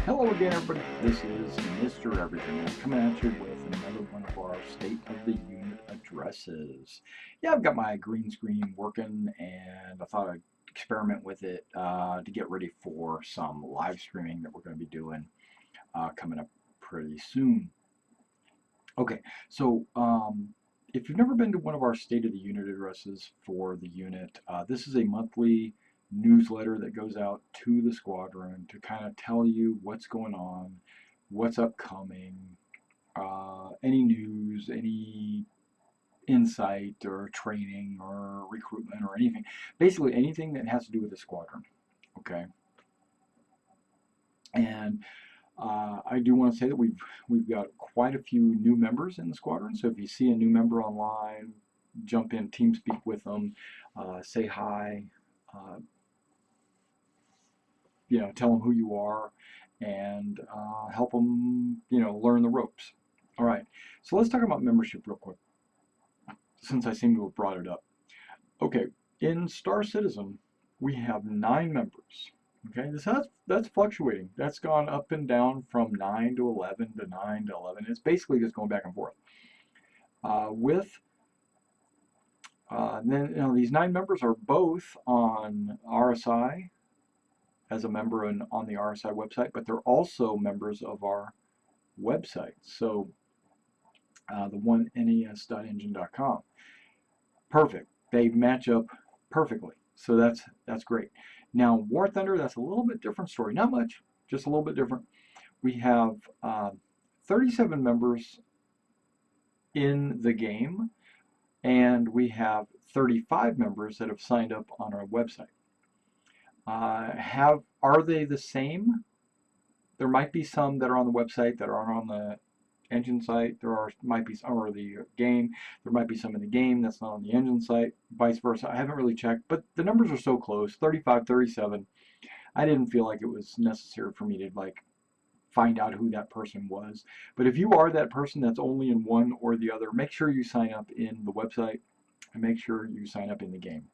Hello again, everybody. This is Mr. Everything. I'm coming at you with another one of our State of the Unit addresses. Yeah, I've got my green screen working, and I thought I'd experiment with it to get ready for some live streaming that we're going to be doing coming up pretty soon. Okay, so if you've never been to one of our State of the Unit addresses for the unit, this is a monthly newsletter that goes out to the squadron to kind of tell you what's going on, what's upcoming, any news, any insight or training or recruitment or anything. Basically anything that has to do with the squadron. Okay. And I do want to say that we've got quite a few new members in the squadron. So if you see a new member online, jump in, TeamSpeak with them, say hi, uh, tell them who you are, and help them, learn the ropes. All right. So let's talk about membership real quick, since I seem to have brought it up. Okay. In Star Citizen, we have 9 members. Okay, that's fluctuating. That's gone up and down from 9 to 11 to 9 to 11. It's basically just going back and forth. Then these 9 members are both on RSI as a member on the RSI website, but they're also members of our website. So the one nes.engine.com. Perfect. They match up perfectly. So that's great. Now, War Thunder, that's a little bit different story. Not much, just a little bit different. We have 37 members in the game, and we have 35 members that have signed up on our website. Are they the same? There might be some that are on the website that aren't on the engine site. Might be some, or the game. There might be some in the game that's not on the engine site, vice versa. I haven't really checked, but the numbers are so close, 35, 37. I didn't feel like it was necessary for me to find out who that person was. But if you are that person that's only in one or the other, make sure you sign up in the website and make sure you sign up in the game.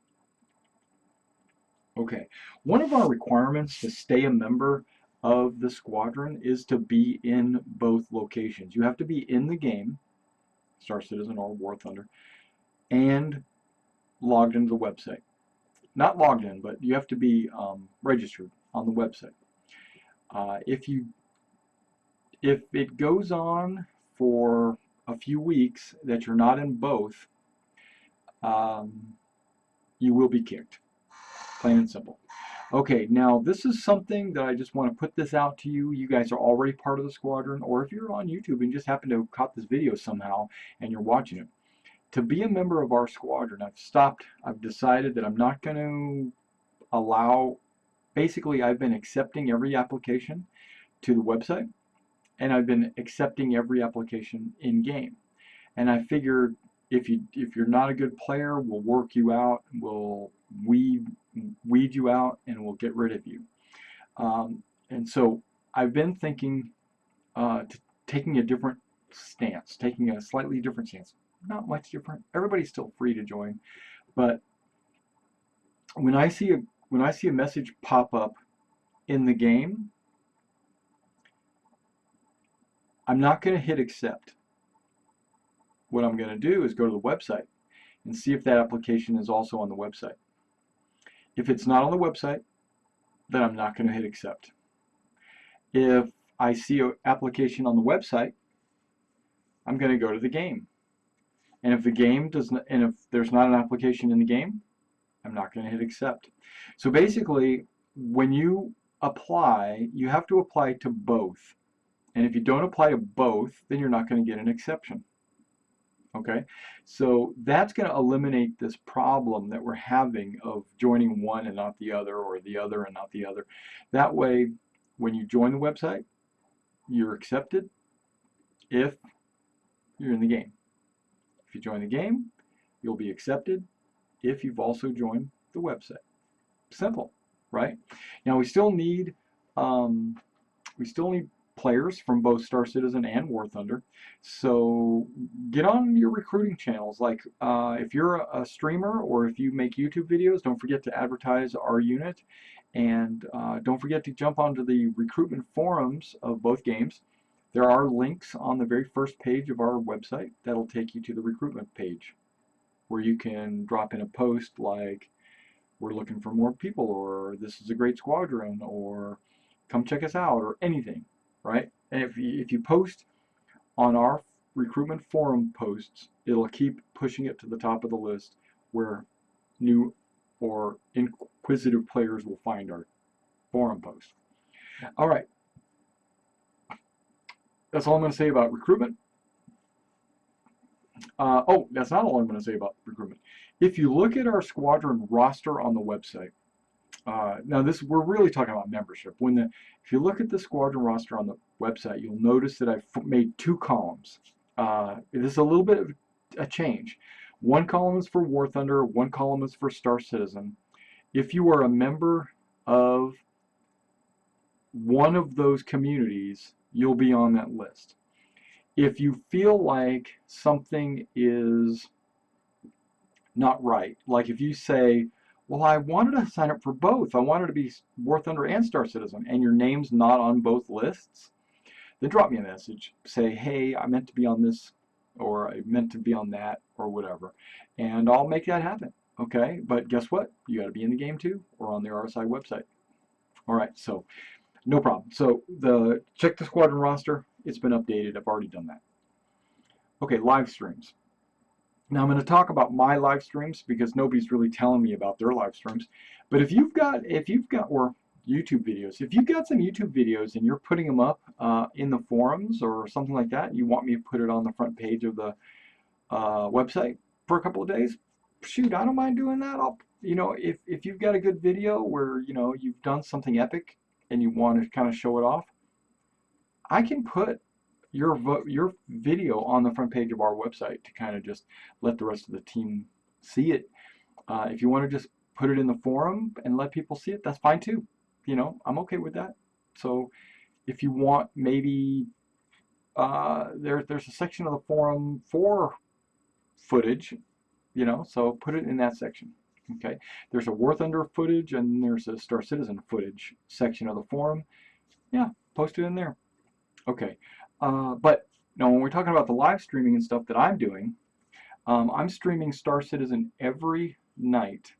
Okay, one of our requirements to stay a member of the squadron is to be in both locations. You have to be in the game, Star Citizen or War Thunder, and logged into the website. Not logged in, but you have to be registered on the website. If it goes on for a few weeks that you're not in both, you will be kicked. Plain and simple. Okay, now this is something that I just want to put this out to you. You guys are already part of the squadron, or if you're on YouTube and just happen to have caught this video somehow and you're watching it. To be a member of our squadron, I've decided that I'm not going to allow, basically I've been accepting every application to the website, and I've been accepting every application in game. And I figured if you're not a good player, we'll work you out, we'll weed you out, and we'll get rid of you. And so I've been thinking taking a different stance, taking a slightly different stance. Not much different. Everybody's still free to join, but when I see a message pop up in the game, I'm not going to hit accept. What I'm going to do is go to the website and see if that application is also on the website. If it's not on the website, then I'm not going to hit accept. If I see an application on the website, I'm going to go to the game. And if the game does not, and if there's not an application in the game, I'm not going to hit accept. So basically, when you apply, you have to apply to both. And if you don't apply to both, then you're not going to get an exception. Okay, so that's going to eliminate this problem that we're having of joining one and not the other, or the other and not the other. That way, when you join the website, you're accepted if you're in the game. If you join the game, you'll be accepted if you've also joined the website. Simple, right? Now we still need players from both Star Citizen and War Thunder. So get on your recruiting channels. Like if you're a streamer or if you make YouTube videos, don't forget to advertise our unit And don't forget to jump onto the recruitment forums of both games. There are links on the very first page of our website that'll take you to the recruitment page, where you can drop in a post like, we're looking for more people, or this is a great squadron, or come check us out, or anything, right? And if you post on our recruitment forum posts, it'll keep pushing it to the top of the list where new or inquisitive players will find our forum post. All right. That's all I'm going to say about recruitment. Oh, that's not all I'm going to say about recruitment. If you look at our squadron roster on the website, now we're really talking about membership. If you look at the squadron roster on the website, you'll notice that I've made 2 columns. This is a little bit of a change. One column is for War Thunder, one column is for Star Citizen. If you are a member of one of those communities, you'll be on that list. If you feel like something is not right, like if you say, well, I wanted to sign up for both, I wanted to be War Thunder and Star Citizen, and your name's not on both lists, then drop me a message. Say, hey, I meant to be on this, or I meant to be on that, or whatever, and I'll make that happen. Okay, but guess what? You got to be in the game too, or on the RSI website. All right, so no problem. So check the squadron roster. It's been updated. I've already done that. Okay, live streams. Now I'm going to talk about my live streams because nobody's really telling me about their live streams. But if you've got or YouTube videos, if you've got some YouTube videos and you're putting them up in the forums or something like that, you want me to put it on the front page of the website for a couple of days, shoot, I don't mind doing that. If you've got a good video where you've done something epic and you want to kind of show it off, I can put your video on the front page of our website to kind of just let the rest of the team see it. If you want to just put it in the forum and let people see it, that's fine too. I'm okay with that. So if you want, maybe there's a section of the forum for footage, so put it in that section. Okay, there's a War Thunder footage and there's a Star Citizen footage section of the forum. Yeah, post it in there. Okay, but when we're talking about the live streaming and stuff that I'm doing, I'm streaming Star Citizen every night.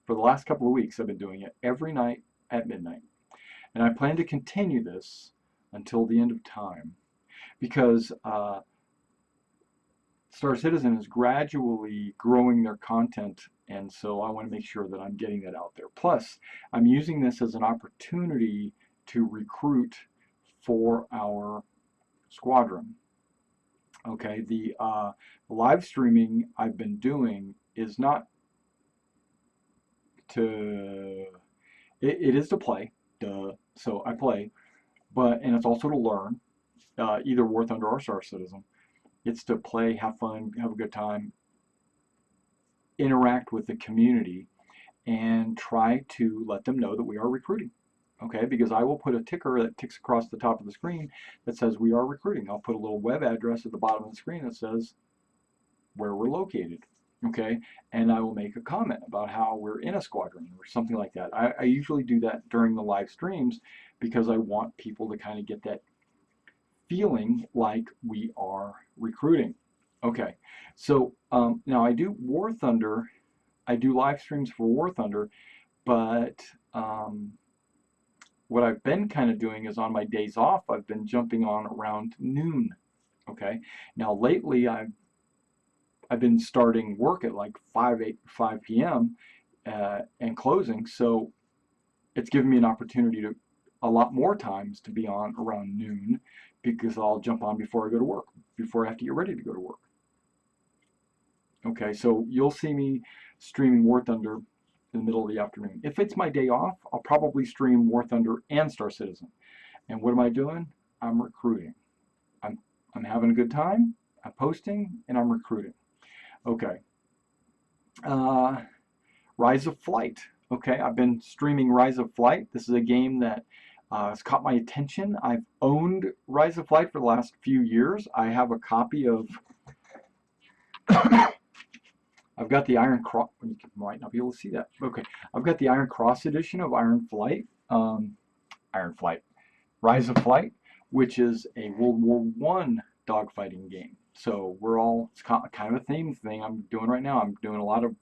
For the last couple of weeks, I've been doing it every night at midnight. And I plan to continue this until the end of time, because Star Citizen is gradually growing their content, and so I want to make sure that I'm getting that out there. Plus, I'm using this as an opportunity to recruit for our squadron. Okay, the live streaming I've been doing is not to, it is to play, duh, so I play, and it's also to learn, either War Thunder or Star Citizen. It's to play, have fun, have a good time, interact with the community, and try to let them know that we are recruiting. Okay, because I will put a ticker that ticks across the top of the screen that says we are recruiting. I'll put a little web address at the bottom of the screen that says where we're located. Okay, and I will make a comment about how we're in a squadron or something like that. I usually do that during the live streams because I want people to kind of get that feeling like we are recruiting. Okay, so now I do War Thunder. I do live streams for War Thunder, but what I've been kind of doing is on my days off, I've been jumping on around noon. Okay, now lately I've been starting work at like 5 p.m. And closing, so it's given me an opportunity to a lot more times to be on around noon, because I'll jump on before I go to work, before I have to get ready to go to work. Okay, so you'll see me streaming War Thunder in the middle of the afternoon. If it's my day off, I'll probably stream War Thunder and Star Citizen. And what am I doing? I'm recruiting. I'm having a good time, I'm posting, and I'm recruiting. Okay. Rise of Flight. Okay, I've been streaming Rise of Flight. This is a game that has caught my attention. I've owned Rise of Flight for the last few years. I have a copy of I've got the Iron Cross. You might not be able to see that. Okay, I've got the Iron Cross edition of Iron Flight, Rise of Flight, which is a World War I dogfighting game. So it's kind of a theme thing I'm doing right now. I'm doing a lot of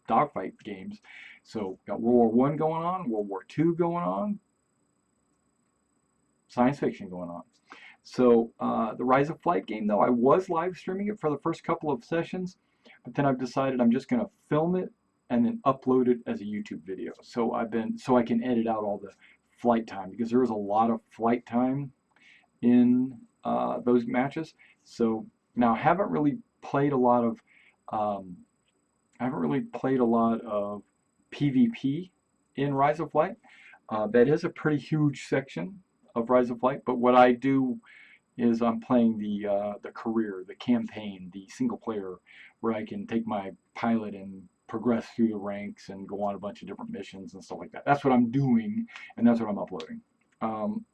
dogfight games. So got World War I going on, World War II going on, science fiction going on. So the Rise of Flight game, though, I was live streaming it for the first couple of sessions, but then I've decided I'm just going to film it and then upload it as a YouTube video. So I can edit out all the flight time, because there was a lot of flight time in those matches. So now I haven't really played a lot of PvP in Rise of Flight. That is a pretty huge section of Rise of Flight, but what I do is I'm playing the career, the campaign, the single player, where I can take my pilot and progress through the ranks and go on a bunch of different missions and stuff like that. That's what I'm doing, and that's what I'm uploading.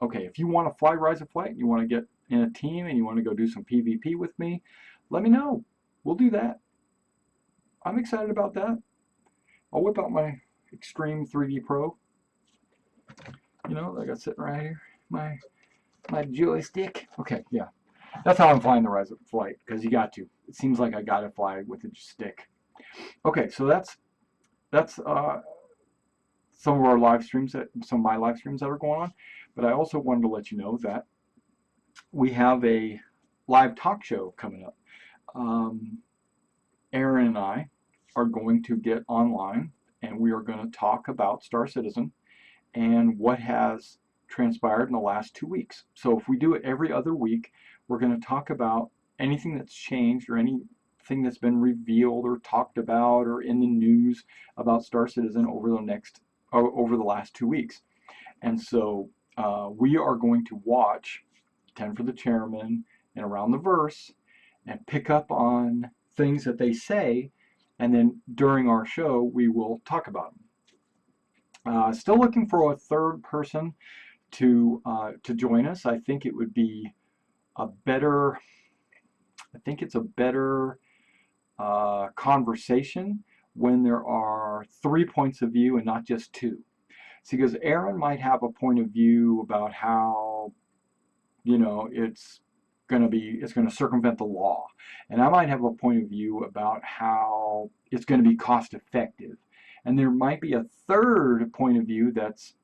Okay, if you want to fly Rise of Flight, you want to get in a team and you want to go do some PvP with me, let me know. We'll do that. I'm excited about that. I'll whip out my Extreme 3D Pro. You know, I got sitting right here. My joystick. Okay, yeah. That's how I'm flying the Rise of Flight, because you got to. It seems like I got to fly with a stick. Okay, so that's some of our live streams, some of my live streams that are going on. But I also wanted to let you know that we have a live talk show coming up. Aaron and I are going to get online, and we are going to talk about Star Citizen and what has transpired in the last 2 weeks. So if we do it every other week, we're going to talk about anything that's changed or anything that's been revealed or talked about or in the news about Star Citizen over the last 2 weeks. And so we are going to watch 10 for the Chairman and Around the Verse and pick up on things that they say, and then during our show we will talk about them. Still looking for a third person to join us. I think it would be a better conversation when there are 3 points of view and not just 2. See, because Aaron might have a point of view about how, you know, it's going to circumvent the law, and I might have a point of view about how it's going to be cost effective, and there might be a third point of view that's,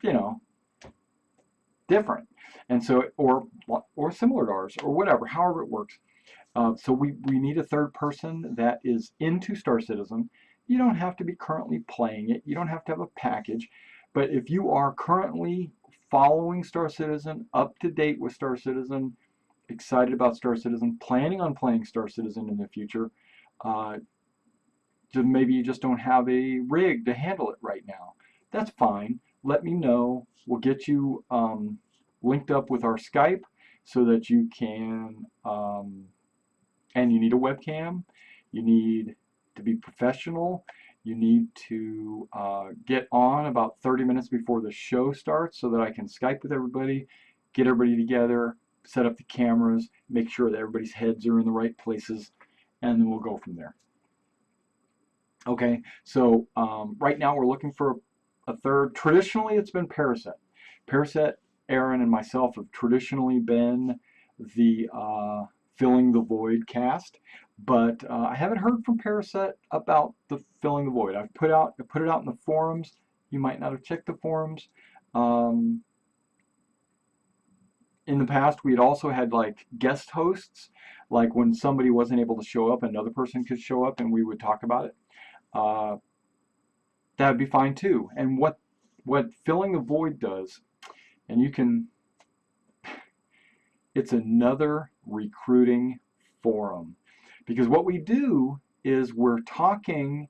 you know, different, and so or similar to ours, or whatever, however it works. So we need a third person that is into Star Citizen. You don't have to be currently playing it. You don't have to have a package. But if you are currently following Star Citizen, up to date with Star Citizen, excited about Star Citizen, planning on playing Star Citizen in the future, maybe you just don't have a rig to handle it right now, that's fine. Let me know. We'll get you linked up with our Skype so that you can, and you need a webcam, you need to be professional, you need to get on about 30 minutes before the show starts so that I can Skype with everybody, get everybody together, set up the cameras, make sure that everybody's heads are in the right places, and then we'll go from there. Okay, so right now we're looking for a third. Traditionally, it's been Paraset. Paraset, Aaron, and myself have traditionally been the Filling the Void cast, but I haven't heard from Paraset about the Filling the Void. I've put it out in the forums. You might not have checked the forums. In the past, we had also had like guest hosts, like when somebody wasn't able to show up, another person could show up, and we would talk about it. That would be fine too. And what Filling the Void does, and you can, it's another recruiting forum, because what we do is we're talking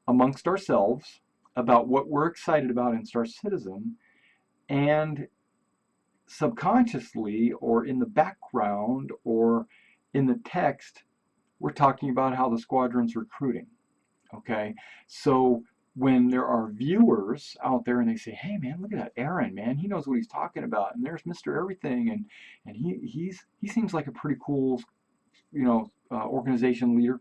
amongst ourselves about what we're excited about in Star Citizen, and subconsciously or in the background or in the text, we're talking about how the squadron's recruiting. Okay, so when there are viewers out there and they say, hey man, look at that Aaron, man, he knows what he's talking about, and there's Mr. Everything, and he seems like a pretty cool, you know, organization leader.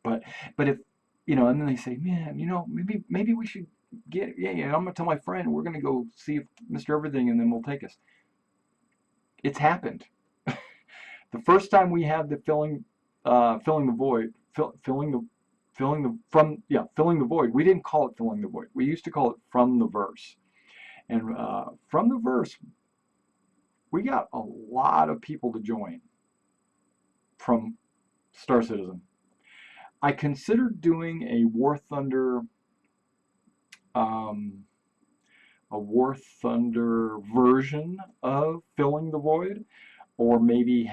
But if, you know, and then they say, man, you know, maybe we should get, yeah, yeah, I'm gonna tell my friend we're gonna go see if Mr. Everything, and then we'll take us. It's happened. The first time we had the filling the void, filling the void. We didn't call it filling the void. We used to call it from the verse. And from the verse, we got a lot of people to join from Star Citizen. I considered doing a War Thunder um, version of Filling the Void, or maybe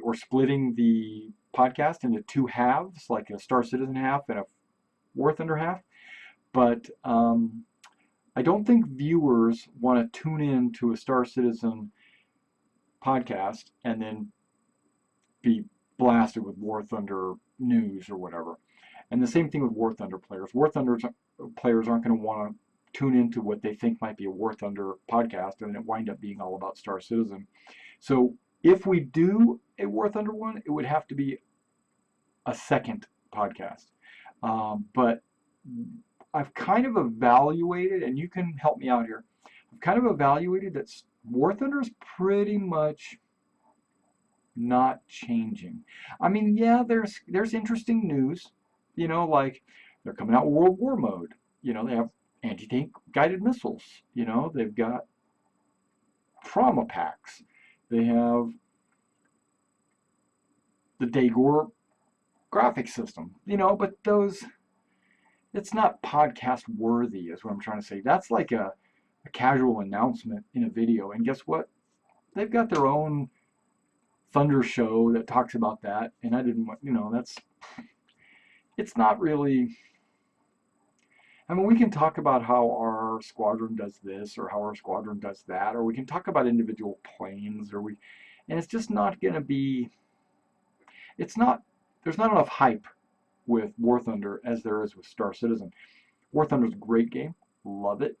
or splitting the podcast into two halves, like a Star Citizen half and a War Thunder half. But I don't think viewers want to tune in to a Star Citizen podcast and then be blasted with War Thunder news or whatever. And the same thing with War Thunder players. War Thunder players aren't going to want to tune into what they think might be a War Thunder podcast, and it wind up being all about Star Citizen. So if we do a War Thunder one, it would have to be a second podcast. But I've kind of evaluated, and you can help me out here, I've kind of evaluated that War Thunder is pretty much not changing. I mean, yeah, there's interesting news, you know, like they're coming out with World War mode. You know, they have anti-tank guided missiles. You know, they've got trauma packs. They have the Daegor graphic system. You know, but it's not podcast worthy, is what I'm trying to say. That's like a casual announcement in a video. And guess what? They've got their own Thunder show that talks about that, and I didn't want, you know, it's not really, I mean, we can talk about how our squadron does this or how our squadron does that, or we can talk about individual planes, and it's just not going to be, there's not enough hype with War Thunder as there is with Star Citizen. War Thunder's a great game, love it,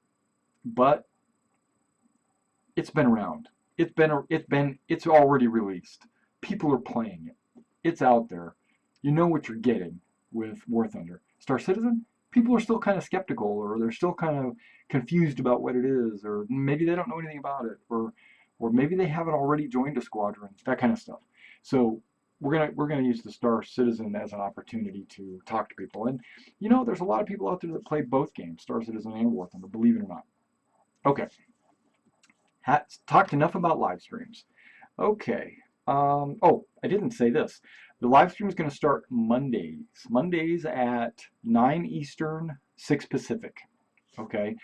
but it's been around. It's already released. People are playing it. It's out there. You know what you're getting with War Thunder. Star Citizen, people are still kind of skeptical, or they're still kind of confused about what it is, or maybe they don't know anything about it, or maybe they haven't already joined a squadron, that kind of stuff. So we're gonna use the Star Citizen as an opportunity to talk to people. And you know, there's a lot of people out there that play both games, Star Citizen and War Thunder, believe it or not. Okay. Talked enough about live streams. Okay. Oh, I didn't say this. The live stream is going to start Mondays. Mondays at 9 Eastern, 6 Pacific. Okay.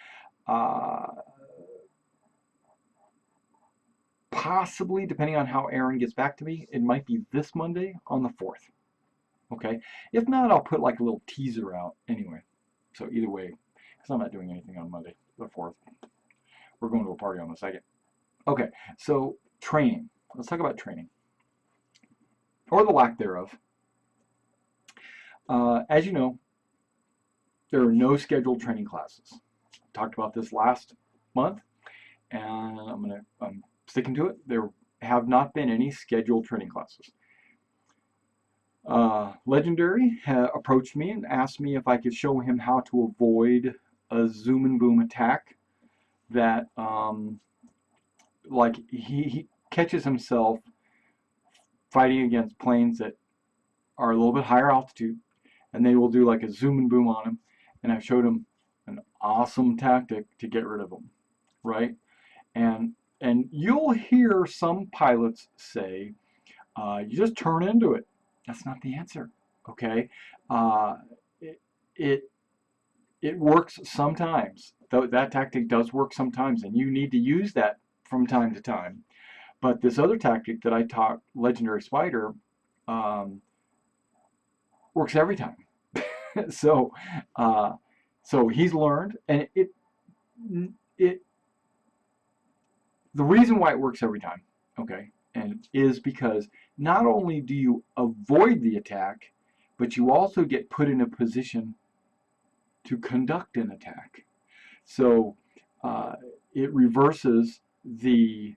Possibly, depending on how Aaron gets back to me, it might be this Monday on the 4th. Okay. If not, I'll put like a little teaser out anyway. So either way, because I'm not doing anything on Monday, the 4th. We're going to a party on the 2nd. Okay, so training. Let's talk about training, or the lack thereof. As you know, there are no scheduled training classes. Talked about this last month, and I'm sticking to it. There have not been any scheduled training classes. Legendary approached me and asked me if I could show him how to avoid a zoom and boom attack that like he catches himself fighting against planes that are a little bit higher altitude, and they will do like a zoom and boom on him. And I showed him an awesome tactic to get rid of them, right? And you'll hear some pilots say, you just turn into it. That's not the answer, okay? It works sometimes. That tactic does work sometimes, and you need to use that from time to time. But this other tactic that I taught Legendary Spider works every time. So he's learned, and the reason why it works every time, okay, and is because not only do you avoid the attack, but you also get put in a position to conduct an attack. So it reverses the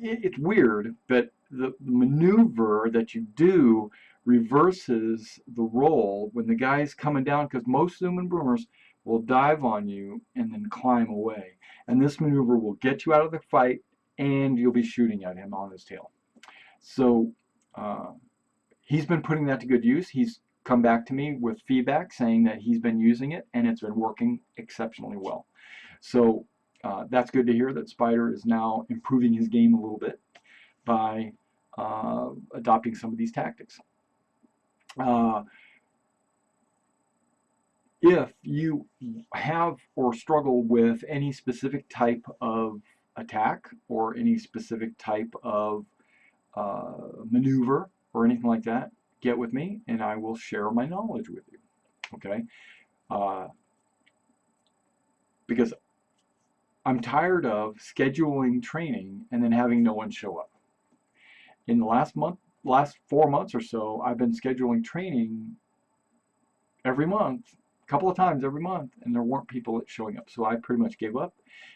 it's weird, but the maneuver that you do reverses the roll when the guy's coming down, because most Zoom and Boomers will dive on you and then climb away. And this maneuver will get you out of the fight, and you'll be shooting at him on his tail. So he's been putting that to good use. He's come back to me with feedback saying that he's been using it and it's been working exceptionally well. So that's good to hear that Spider is now improving his game a little bit by adopting some of these tactics. If you have or struggle with any specific type of attack or any specific type of maneuver or anything like that, get with me and I will share my knowledge with you. Okay? Because I'm tired of scheduling training and then having no one show up. In the last 4 months or so, I've been scheduling training every month, a couple of times every month, and there weren't people showing up. So I pretty much gave up.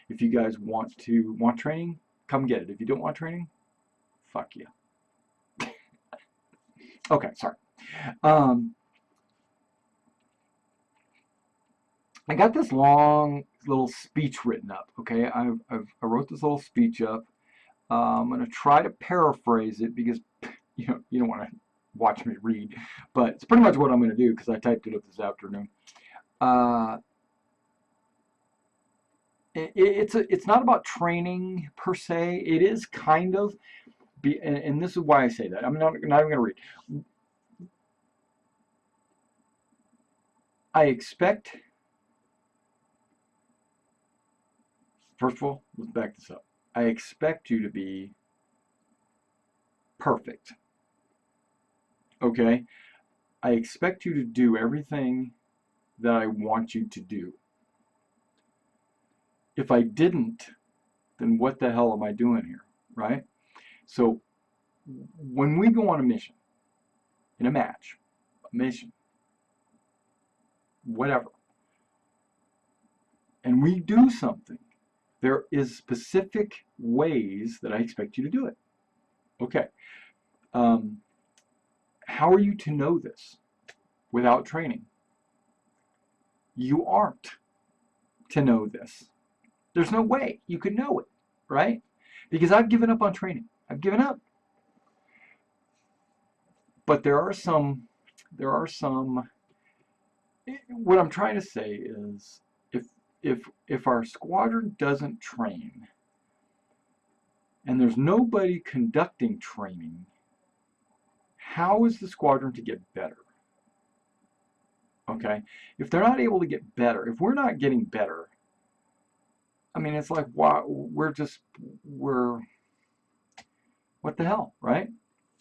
If you guys want training, come get it. If you don't want training, fuck you. Okay, sorry. I got this long little speech written up. Okay, I wrote this little speech up. I'm going to try to paraphrase it because you don't want to watch me read, but it's pretty much what I'm going to do because I typed it up this afternoon. It's not about training per se. It is kind of, and this is why I say that. I'm not even going to read. I expect. First of all, let's back this up. I expect you to be perfect. Okay? I expect you to do everything that I want you to do. If I didn't, then what the hell am I doing here, right? So when we go on a mission, in a match, a mission, whatever, and we do something, there is specific ways that I expect you to do it. Okay. How are you to know this without training? You aren't to know this. There's no way you could know it, right? Because I've given up on training. I've given up. But there are some, what I'm trying to say is, if our squadron doesn't train, and there's nobody conducting training, how is the squadron to get better? Okay? If they're not able to get better, if we're not getting better, I mean, it's like, wow, we're what the hell, right?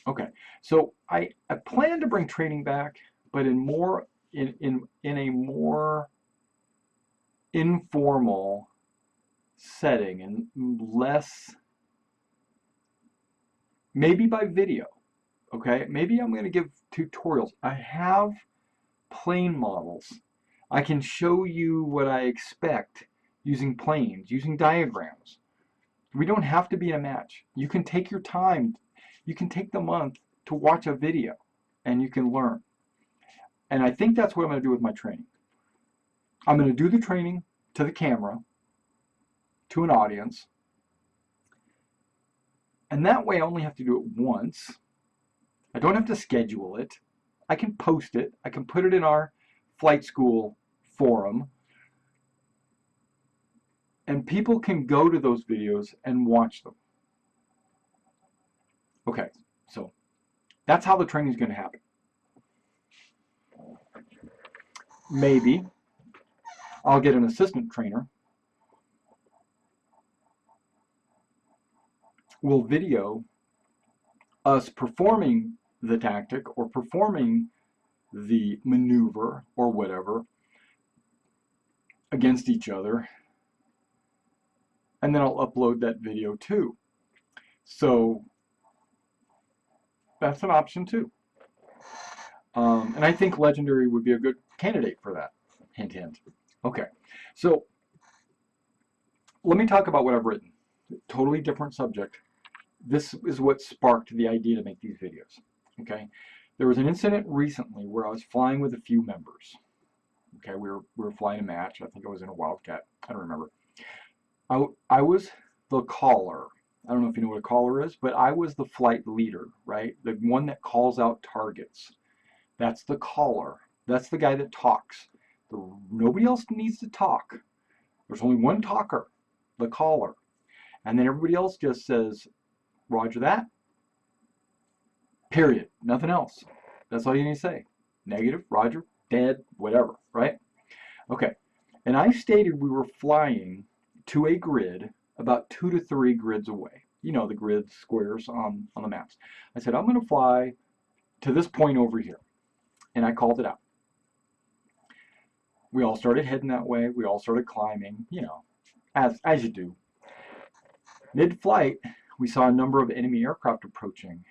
Okay, so I plan to bring training back, but in a more informal setting and less, maybe by video. Okay, maybe I'm going to give tutorials. I have plane models. I can show you what I expect using planes, using diagrams. We don't have to be in a match. You can take your time. You can take the month to watch a video and you can learn. And I think that's what I'm going to do with my training. I'm going to do the training to the camera, to an audience. And that way I only have to do it once. I don't have to schedule it. I can post it. I can put it in our flight school forum. And people can go to those videos and watch them. Okay, so that's how the training is going to happen. Maybe I'll get an assistant trainer. We'll video us performing the tactic or performing the maneuver or whatever against each other, and then I'll upload that video too. So that's an option too. And I think Legendary would be a good candidate for that. Hint, hint. Okay, so let me talk about what I've written. Totally different subject. This is what sparked the idea to make these videos. Okay, There was an incident recently where I was flying with a few members. Okay, we were flying a match. I think I was in a Wildcat. I don't remember. I was the caller. I don't know if you know what a caller is, but I was the flight leader, right? The one that calls out targets. That's the caller. That's the guy that talks. Nobody else needs to talk. There's only one talker, the caller. And then everybody else just says, Roger that. Period. Nothing else. That's all you need to say. Negative, Roger, dead, whatever, right? Okay. And I stated we were flying to a grid about 2 to 3 grids away. You know, the grid squares on the maps. I said, I'm going to fly to this point over here. And I called it out. We all started heading that way. We all started climbing, you know, as you do. Mid-flight, we saw a number of enemy aircraft approaching.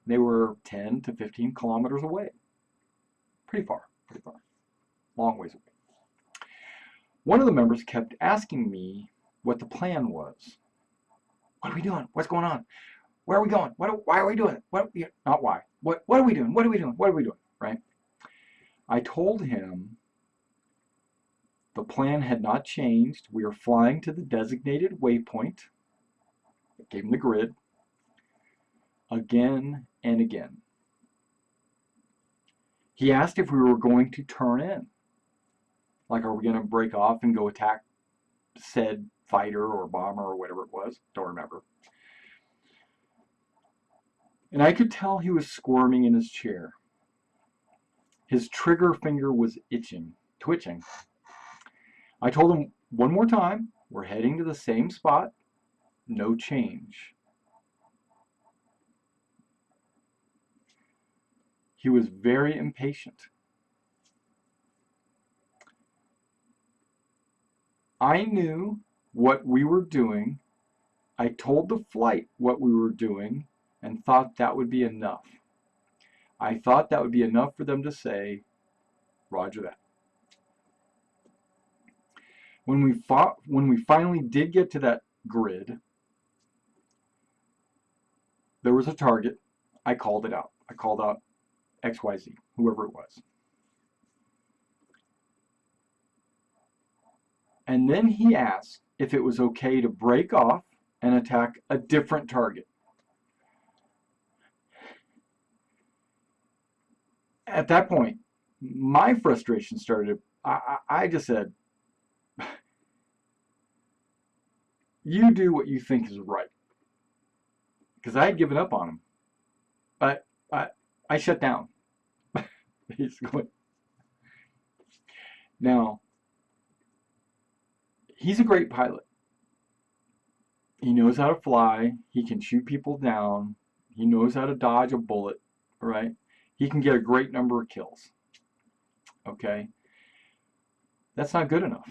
They were 10 to 15 kilometers away. Pretty far. Long ways away. One of the members kept asking me what the plan was. What are we doing? What's going on? Where are we going? Why are we doing it? Not why. What are we doing? What are we doing? What are we doing? Right? I told him the plan had not changed. We were flying to the designated waypoint. I gave him the grid. Again and again. He asked if we were going to turn in. Like, are we going to break off and go attack said fighter or bomber or whatever it was? Don't remember. And I could tell he was squirming in his chair. His trigger finger was twitching. I told him one more time, we're heading to the same spot, no change. He was very impatient. I knew what we were doing. I told the flight what we were doing and thought that would be enough. I thought that would be enough for them to say, Roger that. When we finally did get to that grid, there was a target. I called it out. I called out XYZ, whoever it was. And then he asked if it was okay to break off and attack a different target. At that point, my frustration started. I just said, you do what you think is right. Because I had given up on him. But I shut down, basically. Now, he's a great pilot. He knows how to fly. He can shoot people down. He knows how to dodge a bullet, right? He can get a great number of kills. Okay? That's not good enough.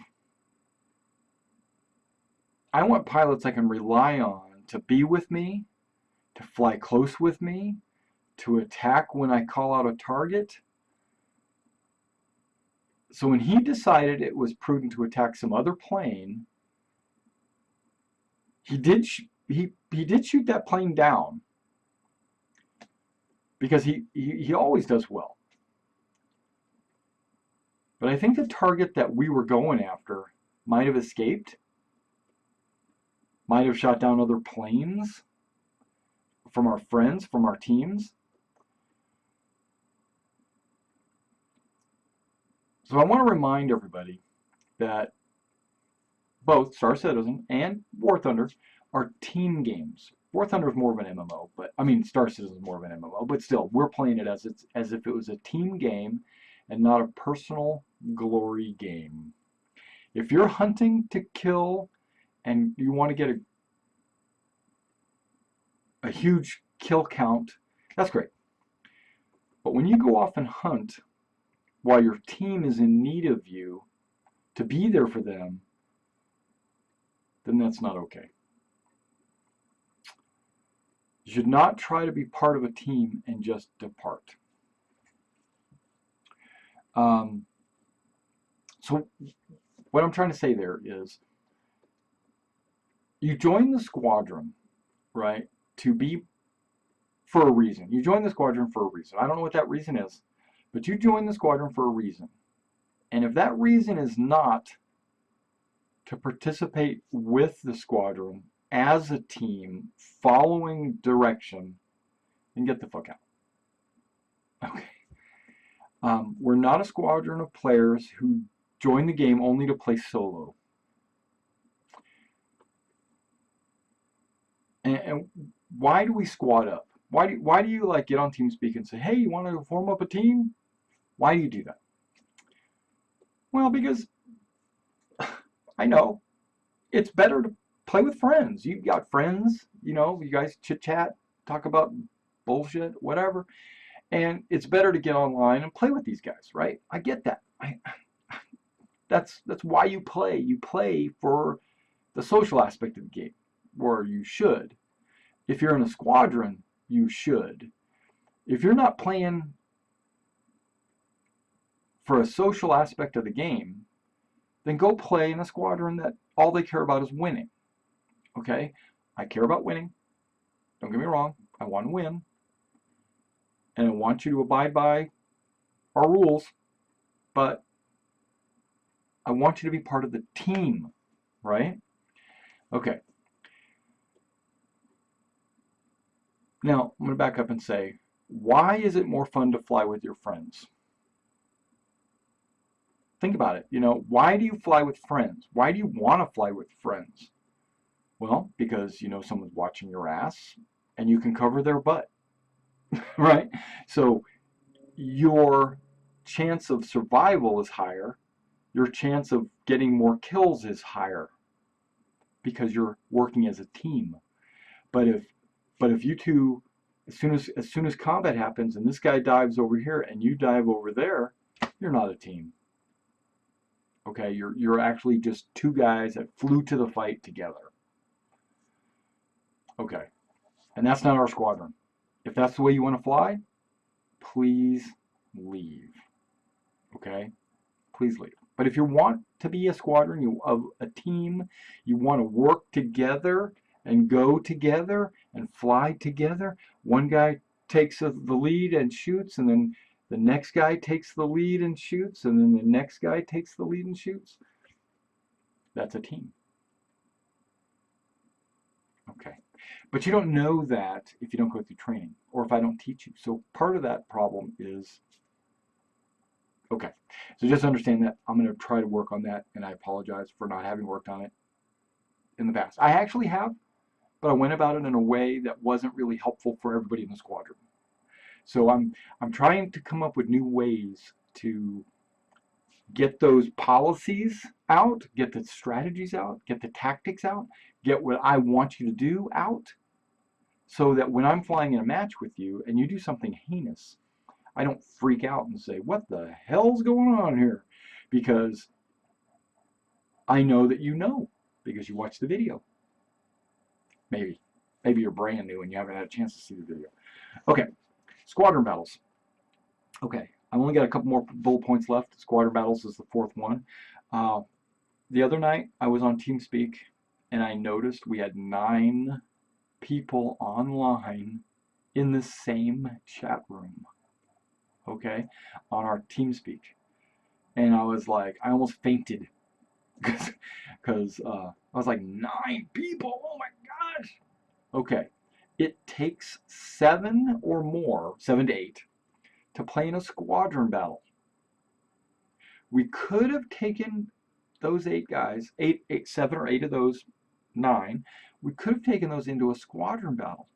I want pilots I can rely on to be with me, to fly close with me, to attack when I call out a target. So when he decided it was prudent to attack some other plane, he did shoot that plane down, because he always does well. But I think the target that we were going after might have escaped, might have shot down other planes from our friends, from our teams. So I want to remind everybody that both Star Citizen and War Thunder are team games. War Thunder is more of an MMO, but I mean Star Citizen is more of an MMO, but still we're playing it as if it was a team game and not a personal glory game. If you're hunting to kill and you want to get a huge kill count, that's great. But when you go off and hunt while your team is in need of you to be there for them, then that's not okay. You should not try to be part of a team and just depart. So what I'm trying to say there is, you join the squadron, right, to be for a reason. You join the squadron for a reason. I don't know what that reason is, but you join the squadron for a reason. And if that reason is not to participate with the squadron as a team, following direction, then get the fuck out. Okay. We're not a squadron of players who join the game only to play solo. And why do we squad up? Why do you like get on TeamSpeak and say, hey, you want to form up a team? Why do you do that? Well, because I know it's better to play with friends. You've got friends, you know, you guys chit chat, talk about bullshit, whatever. And it's better to get online and play with these guys, right? I get that. That's why you play. You play for the social aspect of the game, or you should. If you're in a squadron, you should. If you're not playing for a social aspect of the game, then go play in a squadron that all they care about is winning. Okay? I care about winning. Don't get me wrong. I want to win. And I want you to abide by our rules, but I want you to be part of the team, right? Okay. Now, I'm going to back up and say, why is it more fun to fly with your friends? Think about it. You know, why do you fly with friends? Why do you want to fly with friends? Well, because you know someone's watching your ass and you can cover their butt, right? So your chance of survival is higher. Your chance of getting more kills is higher because you're working as a team. But if you two, as soon as combat happens and this guy dives over here and you dive over there, you're not a team. Okay, you're actually just two guys that flew to the fight together. Okay, and that's not our squadron. If that's the way you want to fly, please leave. Okay, please leave. But if you want to be a squadron of a team, you want to work together and go together and fly together. One guy takes the lead and shoots, and then the next guy takes the lead and shoots, and then the next guy takes the lead and shoots. That's a team. Okay. But you don't know that if you don't go through training or if I don't teach you. So part of that problem is, okay. So just understand that I'm going to try to work on that, and I apologize for not having worked on it in the past. I actually have, but I went about it in a way that wasn't really helpful for everybody in the squadron. So I'm trying to come up with new ways to get those policies out, get the strategies out, get the tactics out, get what I want you to do out, so that when I'm flying in a match with you and you do something heinous, I don't freak out and say, what the hell's going on here? Because I know that you know, because you watched the video. Maybe you're brand new and you haven't had a chance to see the video. Okay, squadron battles. Okay, I've only got a couple more bullet points left. Squadron battles is the fourth one. The other night I was on TeamSpeak and I noticed we had 9 people online in the same chat room. Okay, on our TeamSpeak, and I was like, I almost fainted because I was like, 9 people. Oh my gosh. Okay, it takes 7 or more, 7 to 8, to play in a squadron battle. We could have taken those 8 guys, 7 or 8 of those 9. We could have taken those into a squadron battle,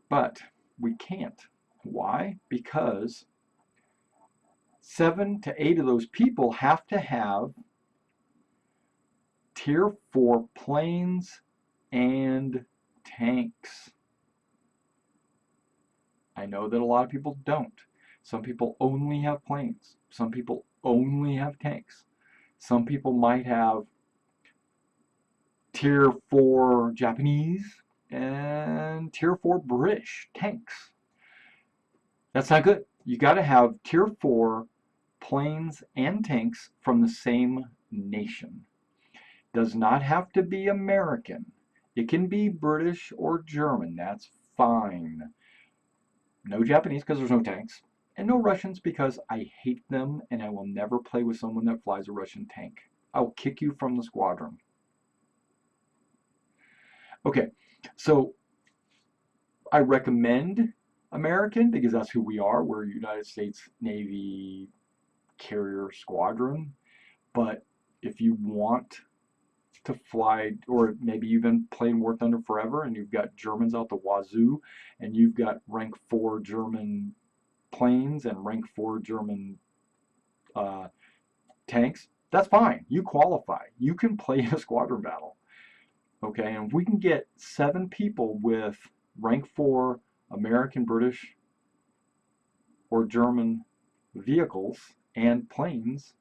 but we can't. Why? Because 7 to 8 of those people have to have tier 4 planes and tanks. I know that a lot of people don't. Some people only have planes. Some people only have tanks. Some people might have tier 4 Japanese and tier 4 British tanks. That's not good. You got to have tier 4 planes and tanks from the same nation. Does not have to be American. It can be British or German. That's fine. No Japanese because there's no tanks. And no Russians because I hate them and I will never play with someone that flies a Russian tank. I will kick you from the squadron. Okay, so I recommend American because that's who we are. We're a United States Navy carrier squadron. But if you want to fly, or maybe you've been playing War Thunder forever and you've got Germans out the wazoo and you've got rank 4 German planes and rank 4 German tanks, that's fine. You qualify. You can play in a squadron battle. Okay, and if we can get 7 people with rank 4 American, British, or German vehicles and planes,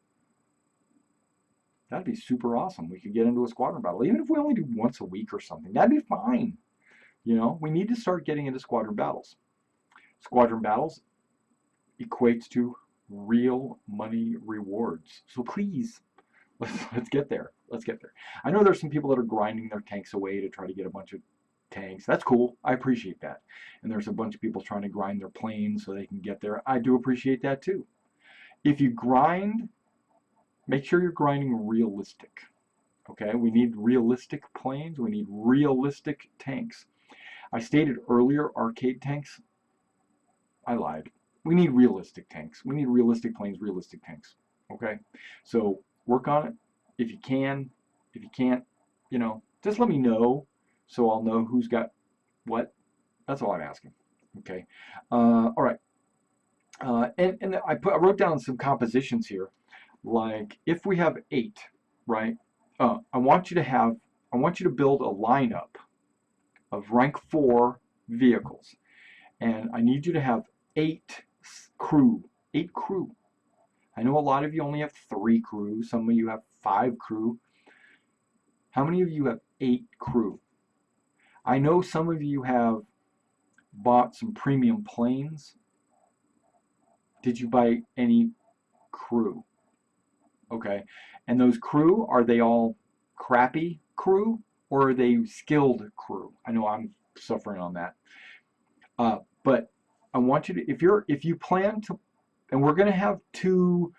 that'd be super awesome. We could get into a squadron battle. Even if we only do once a week or something, that'd be fine. You know, we need to start getting into squadron battles. Squadron battles equates to real money rewards. So please, let's get there. Let's get there. I know there's some people that are grinding their tanks away to try to get a bunch of tanks. That's cool. I appreciate that. And there's a bunch of people trying to grind their planes so they can get there. I do appreciate that too. If you grind, make sure you're grinding realistic. Okay, we need realistic planes. We need realistic tanks. I stated earlier arcade tanks. I lied. We need realistic tanks. We need realistic planes, realistic tanks. Okay, so work on it if you can. If you can't, you know, just let me know so I'll know who's got what. That's all I'm asking. Okay, all right. And I wrote down some compositions here. Like if we have 8, right? I want you to build a lineup of rank 4 vehicles, and I need you to have 8 crew. 8 crew. I know a lot of you only have 3 crew. Some of you have 5 crew. How many of you have 8 crew? I know some of you have bought some premium planes. Did you buy any crew? Okay. And those crew, are they all crappy crew or are they skilled crew? I know I'm suffering on that. But I want you to, if you plan to, and we're going to have 2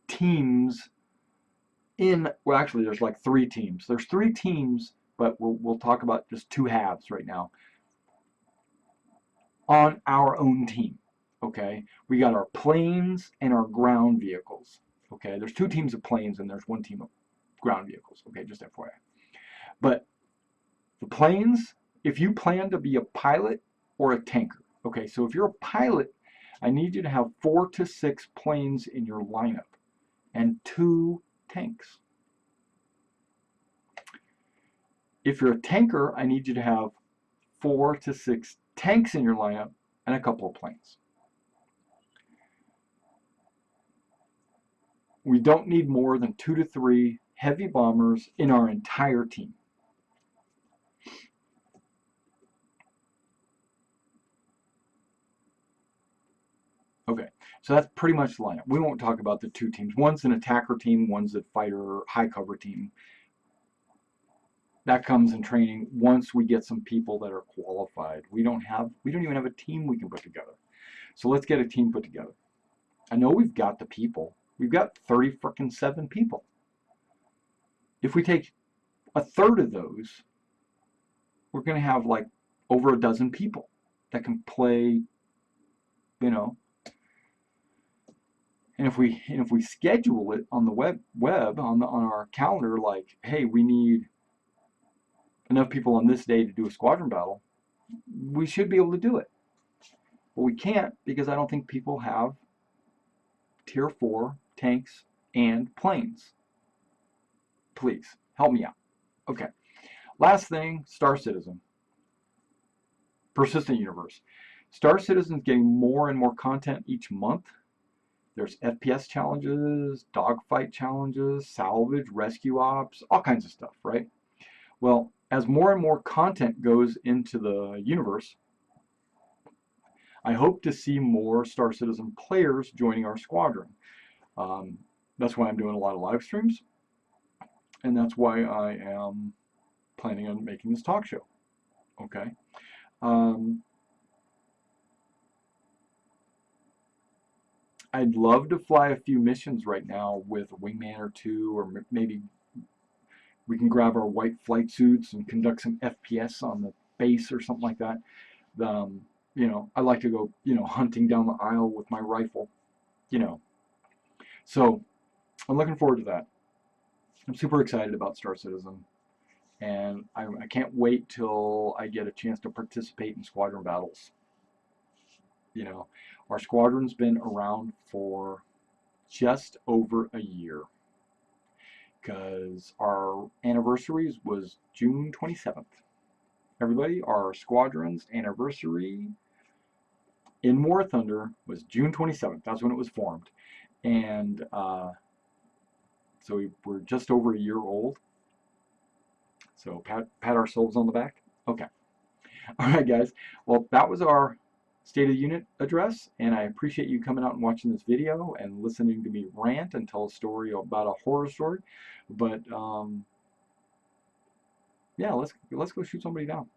teams in, well, actually there's like 3 teams. There's 3 teams, but we'll talk about just 2 halves right now on our own team. Okay, we got our planes and our ground vehicles. Okay, there's 2 teams of planes and there's 1 team of ground vehicles. Okay, just FYI. But the planes, if you plan to be a pilot or a tanker, okay, so if you're a pilot, I need you to have 4 to 6 planes in your lineup and 2 tanks. If you're a tanker, I need you to have 4 to 6 tanks in your lineup and a couple of planes. We don't need more than 2 to 3 heavy bombers in our entire team. Okay, so that's pretty much the lineup. We won't talk about the 2 teams. One's an attacker team, one's a fighter high cover team. That comes in training once we get some people that are qualified. We don't even have a team we can put together. So let's get a team put together. I know we've got the people. We've got 37 people. If we take a third of those, we're going to have like over a dozen people that can play, you know. And if we schedule it on the web on our calendar, like, hey, we need enough people on this day to do a squadron battle, we should be able to do it. But we can't because I don't think people have tier 4 tanks and planes. Please help me out. Okay. Last thing, Star Citizen. Persistent Universe. Star Citizen's getting more and more content each month. There's FPS challenges, dogfight challenges, salvage, rescue ops, all kinds of stuff, right? Well, as more and more content goes into the universe, I hope to see more Star Citizen players joining our squadron. That's why I'm doing a lot of live streams, and that's why I am planning on making this talk show. Okay. Um, I'd love to fly a few missions right now with a wingman or two, or maybe we can grab our white flight suits and conduct some FPS on the base or something like that. Um, you know, I like to go, you know, hunting down the aisle with my rifle, you know. So I'm looking forward to that. I'm super excited about Star Citizen, and I can't wait till I get a chance to participate in squadron battles. You know, our squadron's been around for just over a year because our anniversaries was June 27th. Everybody, our squadron's anniversary in War Thunder was June 27th. That's when it was formed. And so we're just over a year old. So pat ourselves on the back. Okay. All right, guys. Well, that was our State of the Unit address, and I appreciate you coming out and watching this video and listening to me rant and tell a story about a horror story. But yeah, let's go shoot somebody down.